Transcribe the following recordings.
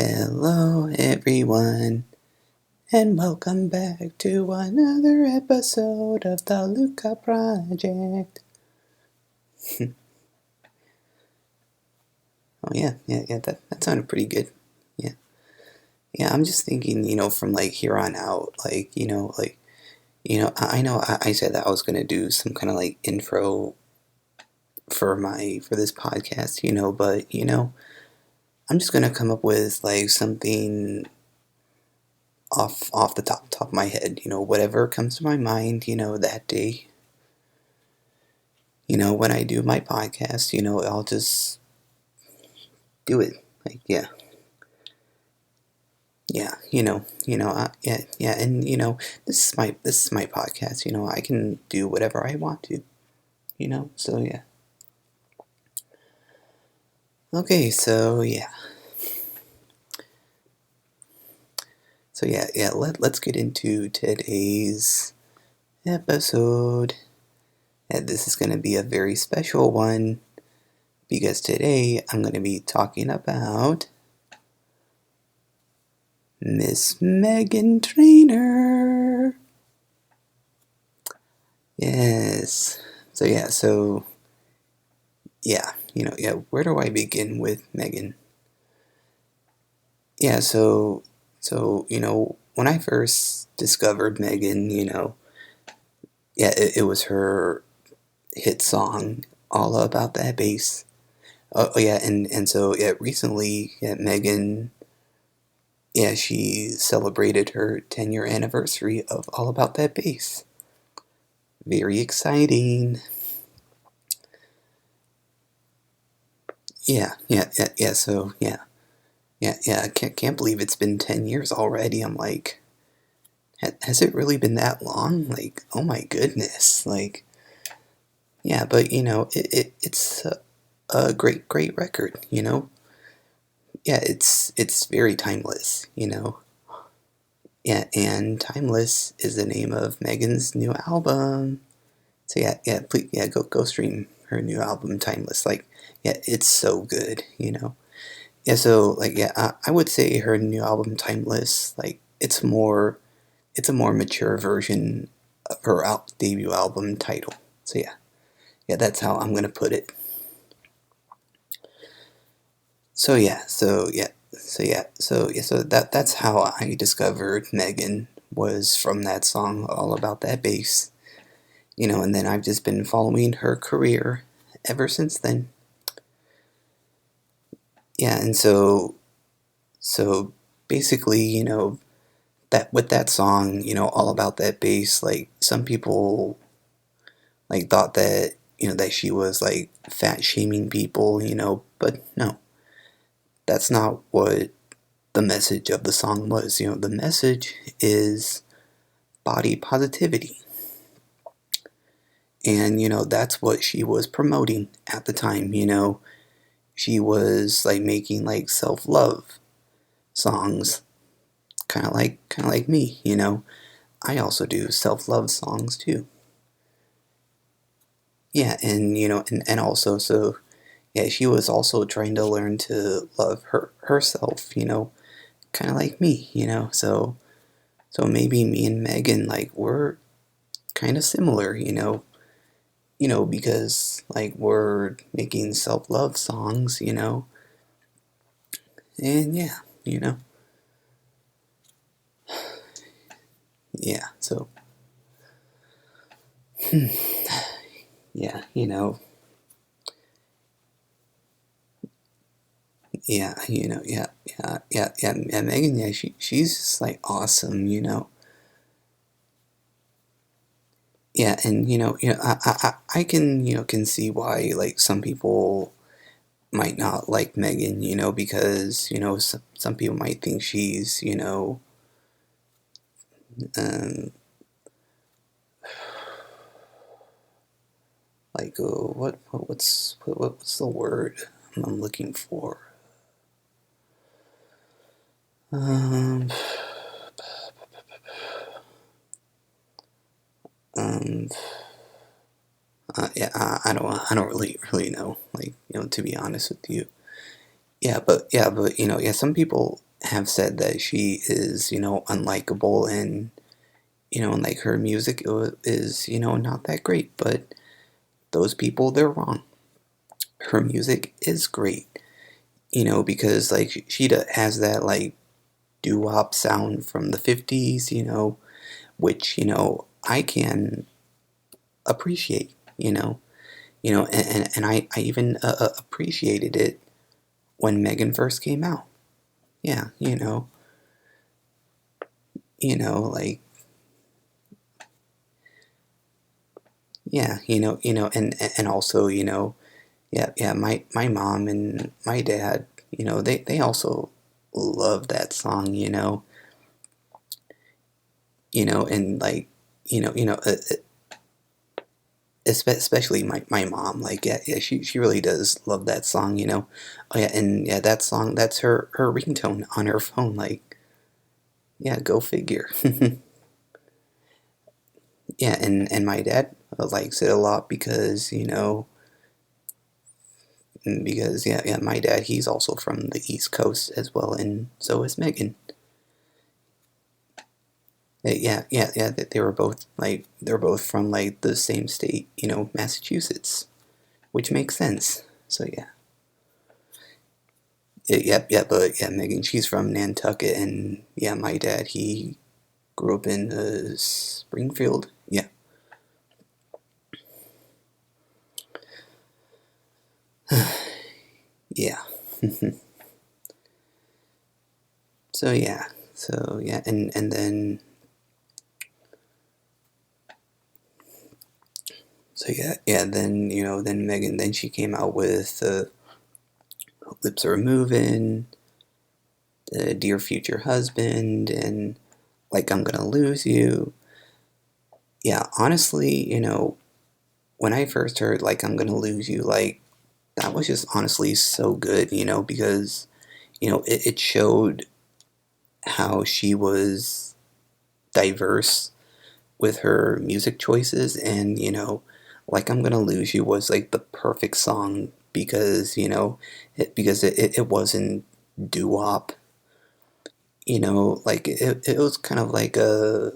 Hello, everyone, and welcome back to another episode of the LUCA Project. Oh yeah, that sounded pretty good. Yeah, I'm just thinking, from like here on out, I know I said that I was gonna do some kind of like intro for this podcast, but I'm just gonna come up with like something off the top of my head, whatever comes to my mind, that day. When I do my podcast, I'll just do it. Like, yeah, and this is my podcast. I can do whatever I want to. So yeah. Okay, so yeah. Let's get into today's episode. And this is going to be a very special one because today I'm going to be talking about Miss Meghan Trainor. Yes. So where do I begin with Meghan? Yeah, so when I first discovered Meghan, it was her hit song, All About That Bass. Oh yeah, and so, yeah, recently, yeah, Meghan, yeah, she celebrated her 10-year anniversary of All About That Bass. Very exciting. Yeah, I can't believe it's been 10 years already. I'm like, has it really been that long? Like, oh my goodness. Like, yeah, but it's a great record. Yeah, it's very timeless. Yeah, and Timeless is the name of Megan's new album. So yeah, please, yeah, go stream her new album, Timeless. Like, yeah, it's so good. Yeah, so like, yeah, I would say her new album, Timeless, like it's a more mature version of her debut album title. So yeah, that's how I'm gonna put it. So that's how I discovered Megan, was from that song, All About That Bass. And then I've just been following her career ever since then. Yeah, and so basically, that with that song, All About That Bass, like some people like thought that that she was like fat shaming people, but no, that's not what the message of the song was. The message is body positivity. And that's what she was promoting at the time. She was like making like self-love songs, kind of like me. I also do self-love songs too. Yeah, and also, so yeah, she was also trying to learn to love herself, kind of like me. So maybe me and Megan, like, we're kind of similar. Because like we're making self-love songs, and yeah, you know yeah, so yeah, yeah, Megan, yeah, she's just like awesome. Yeah, and I can can see why like some people might not like Megan, because some people might think she's um like what's the word I'm looking for? Um, um, yeah, I don't really know. Like, to be honest with you. Yeah, but yeah, some people have said that she is, unlikable, and and like her music is, not that great. But those people, they're wrong. Her music is great, because like has that like doo-wop sound from the 50s, which, I can appreciate, and I even appreciated it when Megan first came out. Yeah, like, yeah, and also, yeah, my mom and my dad, they also love that song, and like, especially my mom, like, yeah, she really does love that song, Oh yeah, and yeah, that song, that's her ringtone on her phone, like, yeah, go figure. Yeah, and my dad likes it a lot because, yeah, my dad, he's also from the East Coast as well, and so is Megan. Yeah, they were both like, they're both from like the same state, Massachusetts, which makes sense. So yeah. Yeah, but yeah, Megan, she's from Nantucket, and yeah, my dad, he grew up in Springfield. Yeah, yeah. So yeah, and then then then Megan, then she came out with Lips Are Moving, Dear Future Husband, and like I'm Gonna Lose You. Yeah, honestly, when I first heard like I'm Gonna Lose You, like that was just honestly so good, because it showed how she was diverse with her music choices, and like I'm Gonna Lose You was like the perfect song because it wasn't doo-wop, like it was kind of like a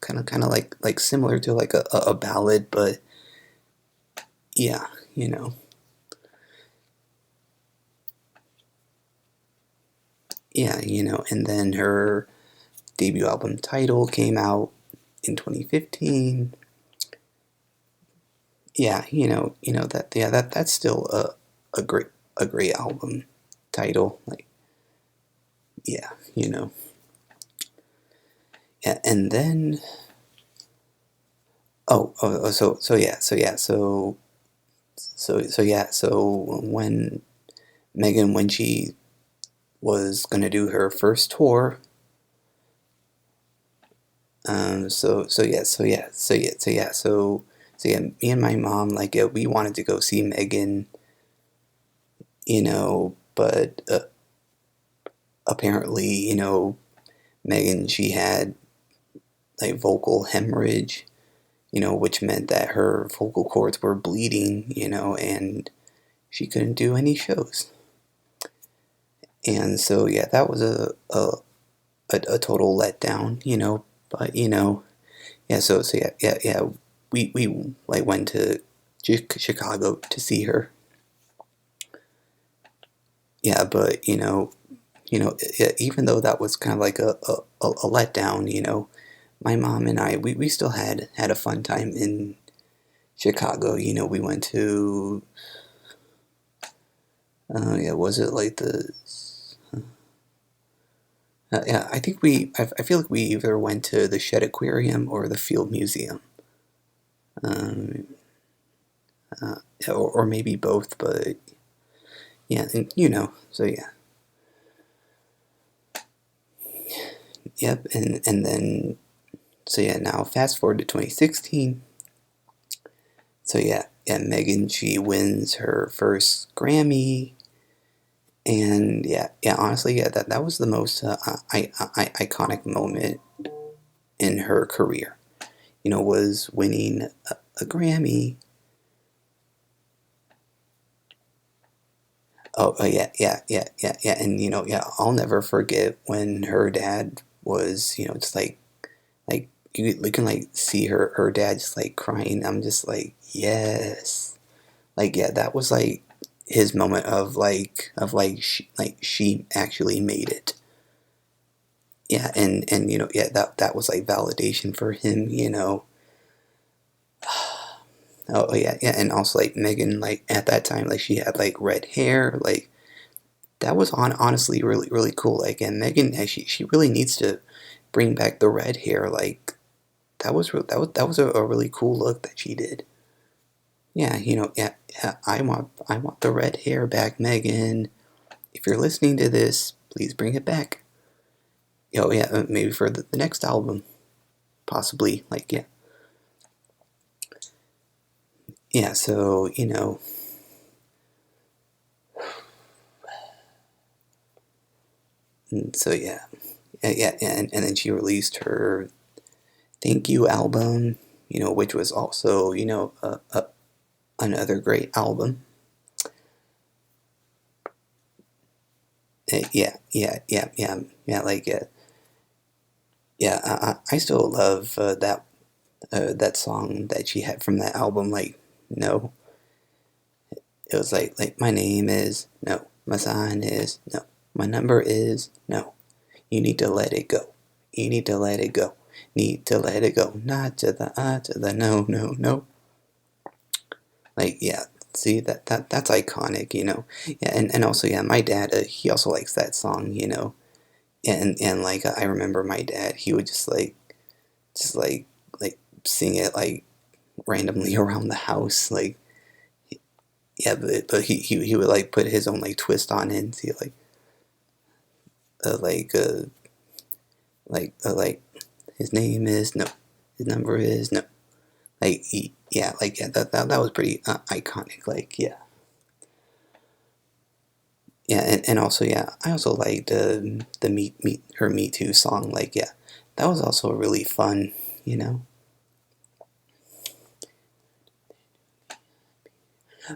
kind of like similar to like a ballad, but yeah, you know yeah, and then her debut album Title came out in 2015. Yeah, that, yeah, that's still a great album Title, like, yeah, yeah, and then so when Megan, when she was gonna do her first tour, me and my mom, like, yeah, we wanted to go see Megan, but apparently, Megan, she had like vocal hemorrhage, which meant that her vocal cords were bleeding, and she couldn't do any shows. And so, yeah, that was a total letdown, but, yeah, yeah, we like went to Chicago to see her. Yeah, but, even though that was kind of like a letdown, my mom and I, we still had a fun time in Chicago. We went to, yeah, was it like yeah, I think I feel like we either went to the Shed Aquarium or the Field Museum. Um, yeah, or maybe both, but yeah, and, so yeah. Yep, and then, so yeah, now fast forward to 2016. So yeah, Megan, she wins her first Grammy, and yeah, honestly, yeah, that was the most iconic moment in her career. Was winning a Grammy. Oh yeah, yeah, yeah, yeah, yeah. And yeah, I'll never forget when her dad was, just like you can like see her dad just like crying. I'm just like, yes. Like yeah, that was like his moment of like she actually made it. Yeah, and yeah, that was like validation for him. Oh yeah, yeah, and also like Megan, like at that time, like she had like red hair, like that was honestly really cool. Like, and Megan, she really needs to bring back the red hair. Like that was a really cool look that she did. Yeah, yeah, yeah. I want the red hair back, Megan. If you're listening to this, please bring it back. Yeah, maybe for the next album, possibly. Like, yeah, yeah. So so yeah, yeah, and then she released her Thank You album, which was also another great album. Yeah, yeah, yeah, yeah, yeah. Like, yeah, I still love that song that she had from that album. Like, no, it was like my name is no, my sign is no, my number is no. You need to let it go. You need to let it go. Need to let it go. Not to the to the no, no, no. Like, yeah, see that's iconic. Yeah, and also yeah, my dad he also likes that song. And like I remember my dad, he would just like sing it like randomly around the house, like yeah, but he would like put his own like twist on it and see uh, like uh like his name is no, his number is no, like yeah, like yeah, that was pretty iconic, like yeah. Yeah, and also yeah, I also liked the Me Too song, like yeah, that was also really fun.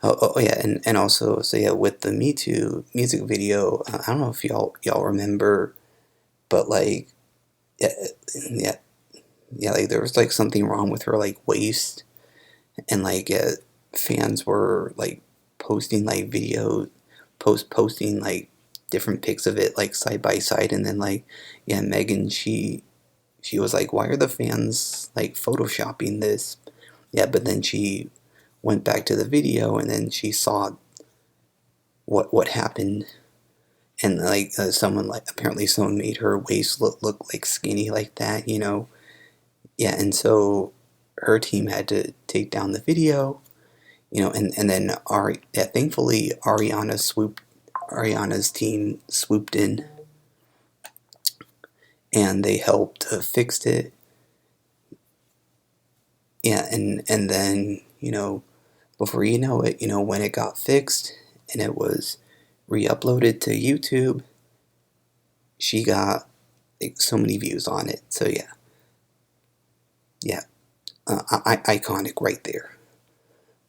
Oh yeah, and also so yeah, with the Me Too music video, I don't know if y'all remember, but like yeah, yeah, yeah, like there was like something wrong with her like waist, and like fans were like posting like posting like different pics of it like side by side, and then like yeah, Megan, she was like, why are the fans like photoshopping this? Yeah, but then she went back to the video, and then she saw what happened, and like someone like apparently someone made her waist look like skinny like that. Yeah, and so her team had to take down the video. And then yeah, thankfully Ariana's team swooped in, and they helped fixed it. Yeah, and then before you know it, when it got fixed and it was re-uploaded to YouTube, she got like so many views on it. So yeah, yeah, iconic right there.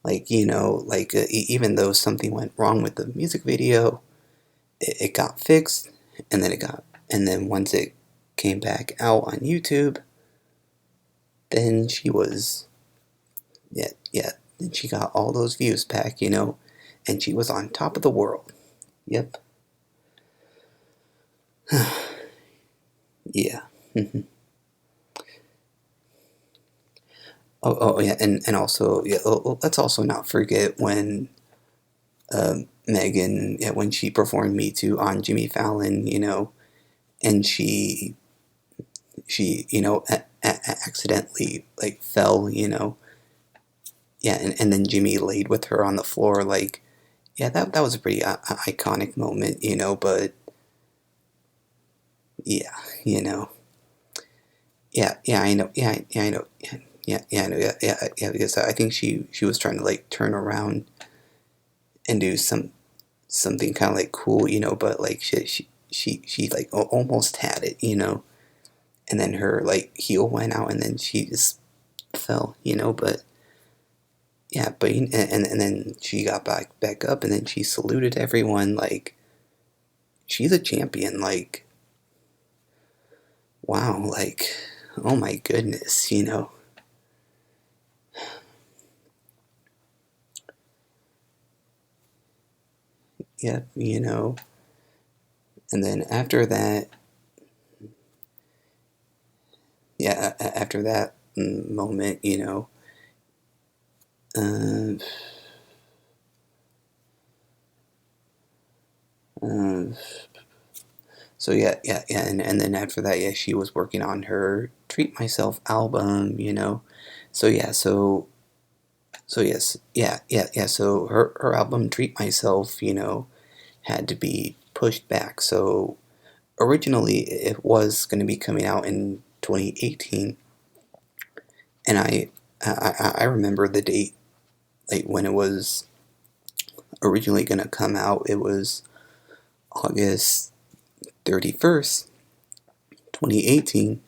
Like like even though something went wrong with the music video, it got fixed, and then once it came back out on YouTube, then she was yeah, yeah, then she got all those views back, and she was on top of the world. Yep. Yeah. Mhm. Oh yeah, and also yeah. Let's also not forget when Megan, yeah, when she performed "Me Too" on Jimmy Fallon, and she accidentally like fell. Yeah, and then Jimmy laid with her on the floor, like yeah, that was a pretty iconic moment. But yeah, you know, yeah, yeah, I know, yeah, I know, yeah, yeah, yeah, I know, yeah, because I think she was trying to like turn around and do something kind of like cool, but like she like almost had it, and then her like heel went out, and then she just fell, but yeah, but and then she got back up, and then she saluted everyone like she's a champion. Like, wow, like, oh my goodness, you know. Yep, you know. And then after that, yeah, after that moment, you know, uh, uh, so yeah, and then after that, yeah, she was working on her Treat Myself album, you know. So yeah, so yes, yeah. So her album Treat Myself, you know, had to be pushed back. So originally it was going to be coming out in 2018, and I remember the date, like when it was originally going to come out. It was August 31st, 2018,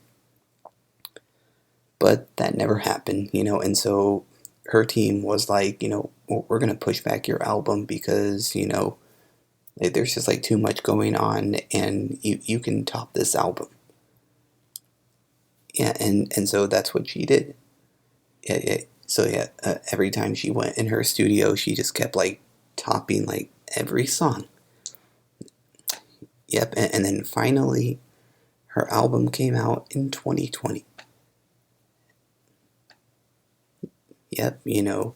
but that never happened, you know. And so her team was like, you know, we're going to push back your album because, you know, there's just like too much going on, and you can top this album. Yeah, and so that's what she did. Yeah. So yeah, every time she went in her studio, she just kept like topping like every song. Yep, and then finally her album came out in 2020. Yep, you know.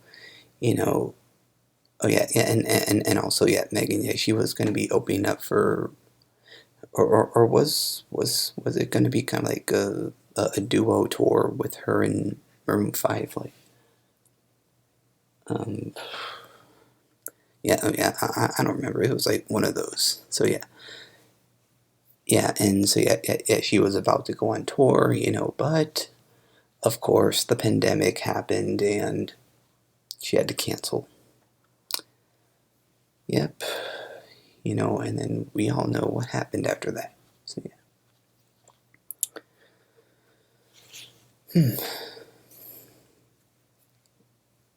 Oh yeah, and also yeah, Megan. Yeah, she was going to be opening up for, or was it going to be kind of like a duo tour with her and Maroon Five? Like, um, yeah, oh yeah, I don't remember. It was like one of those. So yeah, yeah, and so yeah, she was about to go on tour, you know, but of course the pandemic happened and she had to cancel. Yep, you know, and then we all know what happened after that. So yeah.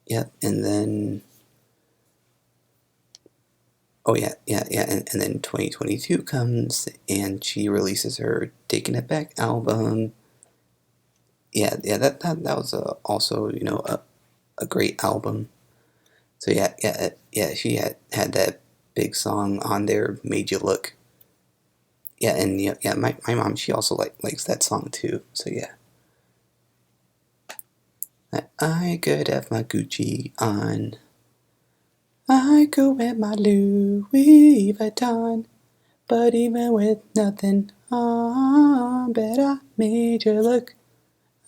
Yep, and then oh yeah, and then 2022 comes and she releases her Taking It Back album. Yeah, that was also, you know, a great album. So yeah, she had that big song on there, Made You Look. Yeah, and yeah, my mom, she also likes that song too. So yeah. I could have my Gucci on. I could wear my Louis Vuitton. But even with nothing on, bet I made you look.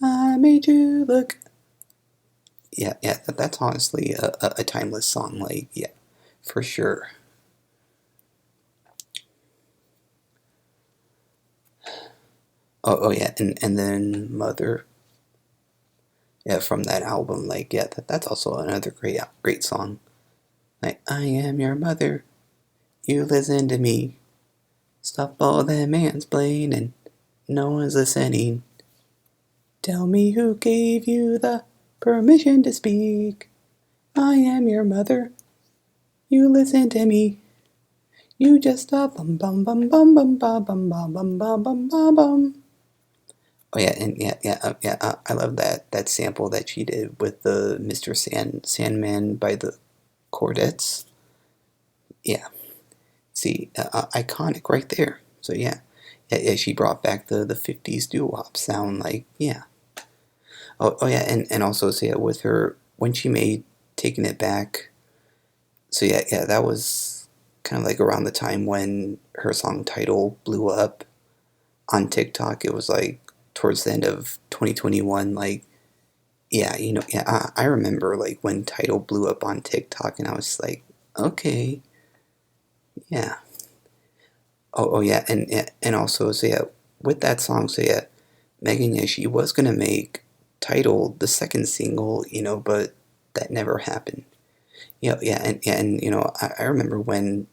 I made you look. Yeah, that's honestly a timeless song. Like, yeah, for sure. Oh yeah, and then Mother, yeah, from that album. Like, yeah, that's also another great song. Like, I am your mother. You listen to me. Stop all that mansplaining. No one's listening. Tell me who gave you the permission to speak. I am your mother. You listen to me. You just stop bum bum bum bum bum bum bum bum bum bum bum bum bum. Oh yeah, and I love that sample that she did with the Mr. Sandman by the Chordettes. Yeah, see, iconic right there. So yeah, she brought back the '50s doo wop sound. Like, yeah. Oh yeah, and also, so yeah, with her when she made Taking It Back. So yeah, that was kind of like around the time when her song title blew up on TikTok. It was like towards the end of 2021. Like, yeah, you know, yeah, I remember like when title blew up on TikTok, and I was like, okay, yeah. Oh yeah, and also, so yeah, with that song, so yeah, Megan, yeah, she was gonna make title the second single, you know, but that never happened. And you know, I remember when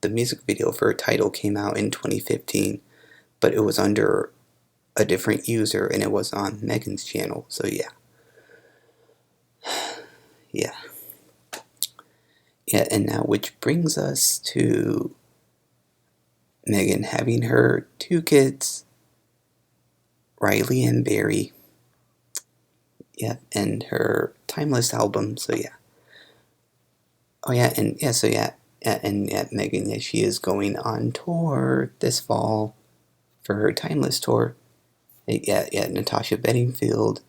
the music video for Title came out in 2015, but it was under a different user and it was on Megan's channel. So yeah, yeah. Yeah, and now which brings us to Meghan having her two kids, Riley and Barry. Yeah, and her Timeless album. So yeah. Oh yeah, and yeah, so yeah, and yeah, Meghan, yeah, she is going on tour this fall for her Timeless tour. Yeah, yeah, Natasha Bedingfield,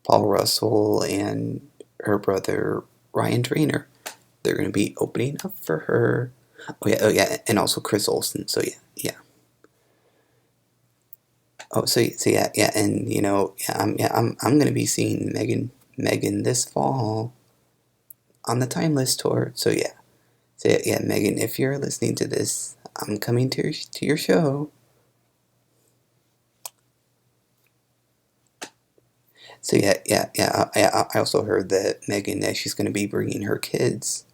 Paul Russell, and her brother Ryan Trainor. They're going to be opening up for her. Oh yeah, and also Chris Olsen. So yeah, yeah. Oh, so yeah, yeah, and I'm going to be seeing Meghan this fall on the Timeless tour. So yeah, Meghan, if you're listening to this, I'm coming to your show. So I also heard that Meghan, that she's going to be bringing her kids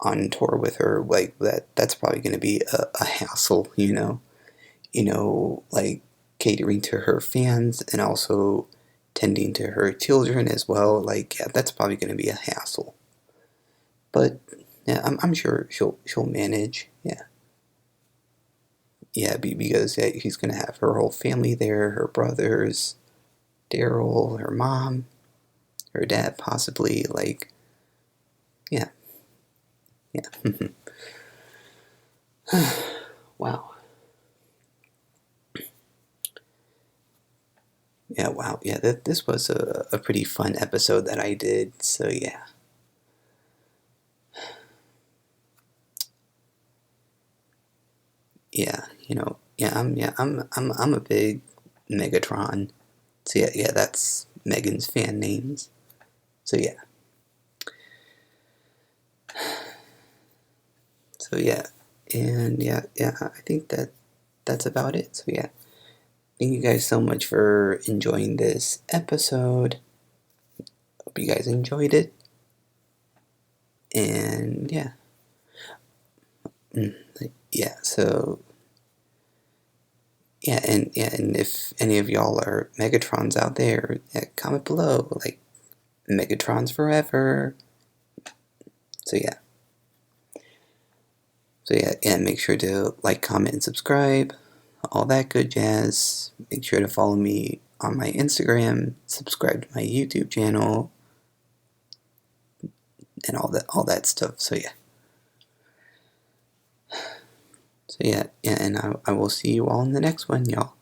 on tour with her. Like that's probably going to be a hassle, like catering to her fans and also tending to her children as well. Like yeah, that's probably going to be a hassle. But yeah, I'm sure she'll manage. Yeah, yeah, because yeah, she's going to have her whole family there, her brothers, Daryl, her mom, her dad, possibly. Like yeah, yeah. Wow. Yeah, wow. Yeah, this was a pretty fun episode that I did. So yeah. Yeah, I'm a big Megatron. So yeah, that's Megan's fan names. So yeah. So yeah. And yeah, I think that's about it. So yeah. Thank you guys so much for enjoying this episode. Hope you guys enjoyed it. And yeah. Yeah, so and if any of y'all are Megatrons out there, yeah, comment below. Like Megatrons forever. So yeah. So yeah, make sure to like, comment, and subscribe. All that good jazz. Make sure to follow me on my Instagram, subscribe to my YouTube channel, and all that stuff. So yeah. So yeah, and I will see you all in the next one, y'all.